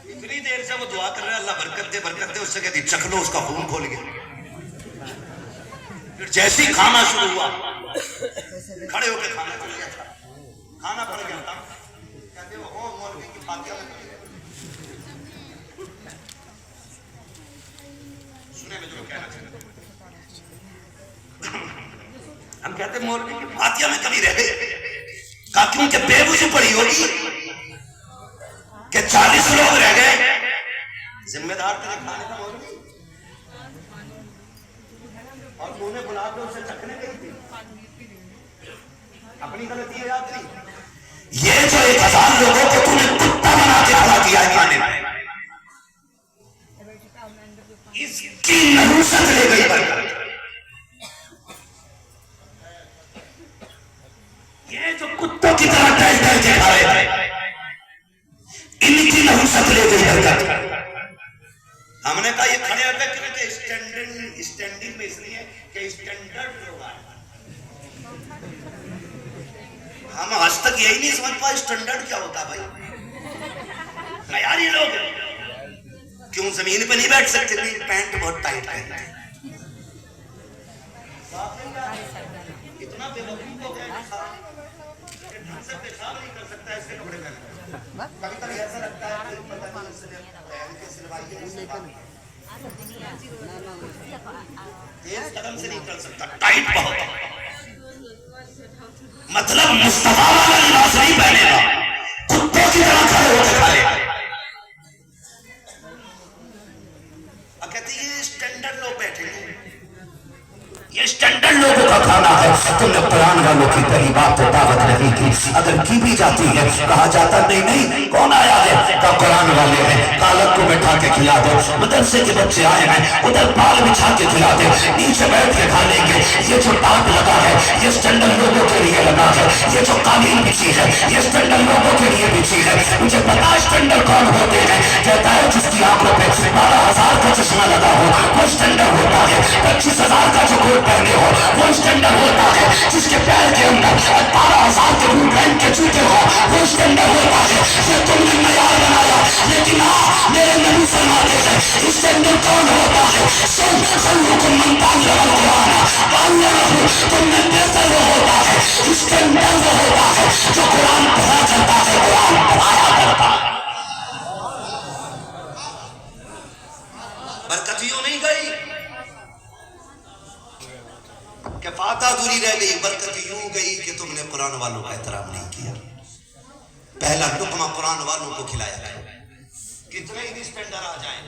اتنی دیر سے وہ دعا کر رہے ہیں اللہ برکت دے برکت دے، اس سے کہتی چکھ لو، اس کا خون کھول گیا۔ پھر جیسے ہی کھانا شروع ہوا کھڑے ہو کے کھانا چل گیا تھا، کھانا پڑ گیا تھا، کہتے وہ مولوی کی فاتحہ میں سنے میں جو کہنا چاہتے ہم کہتے مولوی کی فاتحہ میں کبھی رہ گئے، کہا کیونکہ بے وضو پڑی ہوگی کہ 40 لوگ رہ گئے، ذمہ دار تیرے کھانے کا مولوی، اور تو نے بلا کے اسے چکھنے گئی تھی، اپنی غلطی ہے یاد نہیں؟ یہ جو 1000 لوگوں کو تم نے کتا بنا کے کھلا دیا ہے کھانے میں، اس کی نحوست لے گئی برکت۔ یہ جو کتوں کی طرح ٹہل ٹہل کے کھا رہے تھے، ان کی نحوست لے گئی برکت۔ ہم نے کہا یہ کھڑے ہوتے کہ اسٹینڈنگ میں اس لیے کہ اسٹینڈرڈ لوگ آئے، ہم آج تک یہی نہیں سمجھ پائے اسٹینڈرڈ کیا ہوتا بھائی، معیاری لوگ کیوں زمین پہ نہیں بیٹھ سکتے؟ پینٹ بہت ٹائٹ پہنتے ہیں، اتنا بے وقوف ہو گیا کہ ڈھنگ سے پیشاب نہیں کر سکتا ایسے کپڑے پہنے، کبھی کبھی ایسا لگتا ہے کہ پتہ نہیں اس نے پہن کے سلوائی ہے، تیز قدم سے نہیں چل سکتا، ٹائٹ بہت ہے، مطلب مصطفیٰ والا لباس نہیں پہنے گا، کتوں کی طرح کھڑے ہو کے کھائے۔ اب کہتے ہیں یہ اسٹینڈرڈ لوگ بیٹھے ہیں، یہ اسٹینڈرڈ لوگوں کا کھانا ہے۔ تم نے قرآن والوں کی پہلی بات تو دعوت نہیں کی، اگر کی بھی جاتی ہے کہا جاتا نہیں کون آیا ہے، کہا قرآن والے ہیں، کالک کو بٹھا کے کھلا دو، مدرسے کے بچے آئے ہیں ادھر پال بچھا کے کھلا دے، نیچے بیٹھ کے کھا لیں گے۔ یہ جو ٹاپ لگا ہے یہ اسٹینڈرڈ لوگوں کے لیے لگا ہے، یہ جو قالین بچھی ہے یہ اسٹینڈرڈ لوگوں کے لیے بچھی ہے۔ مجھے پتا اسٹینڈرڈ کون ہوتے ہیں، کہتا ہے جس کی آنکھوں پہ 12,000 کا چشمہ لگا ہو وہ اسٹینڈرڈ ہوتا ہے، 25,000 کا جو کوٹ پہنے ہو وہ اسٹینڈرڈ ہوتا ہے، جس کے پیر کے اندر 12,000 کے بوٹ پہن کے جوتے ہو وہ اسٹینڈرڈ ہوتا ہے۔ یہ تم نے معیار بنایا، لیکن میرے نبی فرماتے ہیں اسٹینڈرڈ کون ہوتا ہے؟ خیرکم من تعلم القرآن وعلمہ، تم میں بہتر وہ ہوتا ہے، اسٹینڈرڈ وہ ہوتا ہے جو قرآن پڑھا کرتا ہے، قرآن پڑھایا کرتا ہے۔ برکت یوں نہیں گئی کہ فاتحہ ادھوری رہ گئی، برکت یوں گئی کہ تم نے قرآن والوں کا احترام نہیں کیا۔ پہلا لقمہ قرآن والوں کو کھلایا گیا، کتنے ہی اسٹینڈرڈ آ جائیں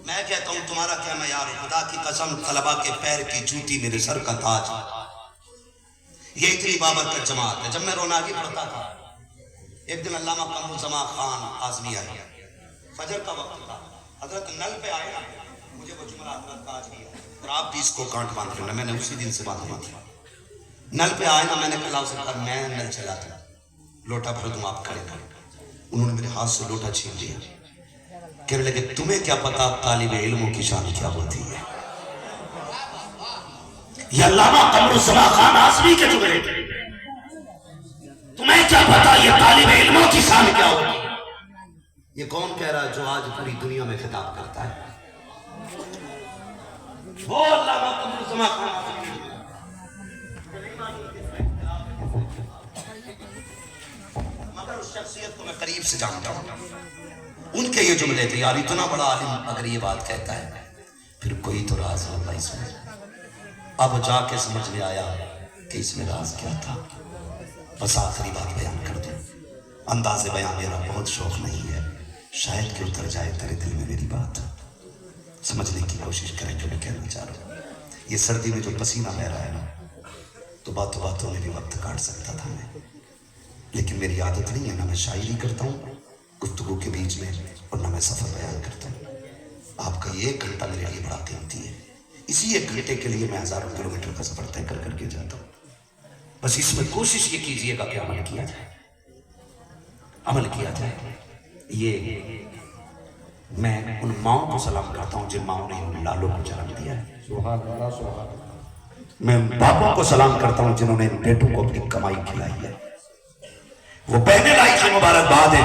میں کہتا ہوں تمہارا کیا معیار ہے؟ خدا کی قسم طلبہ کے پیر کی جوتی میرے سر کا تاج، یہ اتنی بابرکت جماعت ہے۔ جب میں روناگی پڑھتا تھا ایک دن علامہ قمرالزمان خان اعظمی آئے، فجر کا وقت تھا، حضرت نل پہ آئے نا، مجھے وہ جملہ حضرت کا آج کیا اور آپ بھی اس کو کانٹ باندھ لینا، میں نے اسی دن سے باندھا تھا۔ نل پہ آئے نا، میں نے کہا سرکار میں نل چلاتا ہوں، لوٹا بھر دوں آپ کھڑے کھڑے۔ انہوں نے میرے ہاتھ سے لوٹا چھین لیا، کہنے لگے تمہیں کیا پتا طالب علموں کی شان کیا ہوتی ہے؟ یہ علامہ قمرالزمان خان اعظمی کے جملے تھے، تمہیں کیا پتا یہ طالب علموں کی شان کیا ہوتی ہے؟ یہ کون کہہ رہا ہے جو آج پوری دنیا میں خطاب کرتا ہے؟ وہ علامہ قمرالزمان خان اعظمی، مگر اس شخصیت کو میں قریب سے جانتا ہوں، ان کے یہ جملے تھے، یار اتنا بڑا عالم اگر یہ بات کہتا ہے پھر کوئی تو راز ہوگا اس میں۔ اب جا کے سمجھ میں آیا کہ اس میں راز کیا تھا۔ بس آخری بات بیان کر دوں، انداز بیان میرا بہت شوق نہیں ہے، شاید کہ اتر جائے تیرے دل میں میری بات، سمجھنے کی کوشش کریں جو میں کہنا چاہ رہا ہوں۔ یہ سردی میں جو پسینہ بہ رہا ہے نا، تو باتوں باتوں میں بھی وقت کاٹ سکتا تھا میں، لیکن میری عادت نہیں ہے، نہ میں شاعری کرتا ہوں گفتگو کے بیچ میں اور نہ میں سفر بیان کرتا ہوں۔ آپ کا یہ 1 گھنٹہ میرے لیے بڑا قیمتی ہے، اسی 1 گھنٹے کے لیے میں ہزاروں کلومیٹر کا سفر طے کر کے جاتا ہوں۔ بس اس میں کوشش یہ کیجئے گا کہ عمل کیا جائے، عمل کیا جائے۔ یہ میں ان ماؤں کو سلام کرتا ہوں جن ماؤں نے ان لالوں کو جنم دیا ہے، میں ان باپوں کو سلام کرتا ہوں جنہوں نے ان بیٹوں کو اپنی کمائی کھلائی ہے۔ وہ بہنیں لائی کی مبارکباد ہے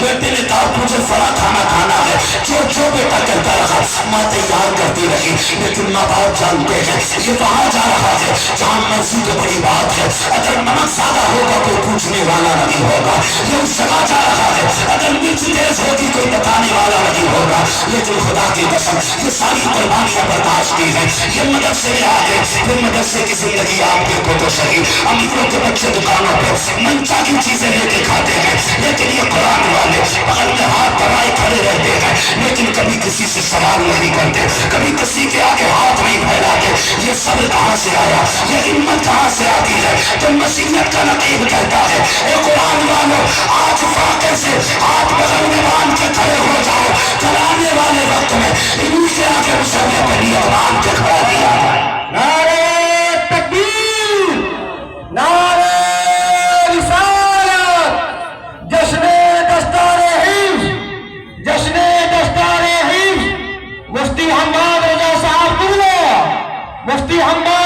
بیٹے نے کہا مجھے فلاں کھانا کھانا ہے، جو بیٹا کہتا رہا ماں تیار کرتی رہی، لیکن ماں باپ جانتے ہیں یہ وہاں جا رہا ہے جہاں مرضی تو بڑی بات ہے، اگر نمک زیادہ ہوگا کوئی پوچھنے والا نہیں ہوگا، یہ اس جگہ جا رہا ہے اگر مرچ تیز ہوگی کوئی بتانے والا نہیں ہوگا، لیکن خدا کی قسم یہ ساری قربانیاں برداشت کی ہیں، یہ مدرسے میں آ گئے، پھر مدرسے کی زندگی آپ دیکھو تو صحیح، امیروں کے بچے دکانوں پہ من چاہی چیزیں لے کے کھاتے ہیں، لیکن یہ قرآن والے بغل میں ہاتھ بڑھائے کھڑے رہتے ہیں، لیکن کبھی کسی سے سوال نہیں کرتے، کبھی کسی کے آگے ہاتھ نہیں پھیلاتے، یہ صبر کہاں سے آیا، یہ ہمت کہاں سے آتی ہے؟ تو مسیحیت کا نقیب کہتا ہے اے قرآن والو آج فاقے سے ہاتھ بغل میں باندھ کے کھڑے ہو جاؤ، کل آنے والے وقت میں انہی سے آگے مسئلے پہ نیت باندھ کے کھڑا کیا جائے۔ نعرہ تکبیر، نعرہ رسالت، جشن دستار حفظ، جشن دستار حفظ، مفتی حماد رضا صاحب دنیا، مفتی حماد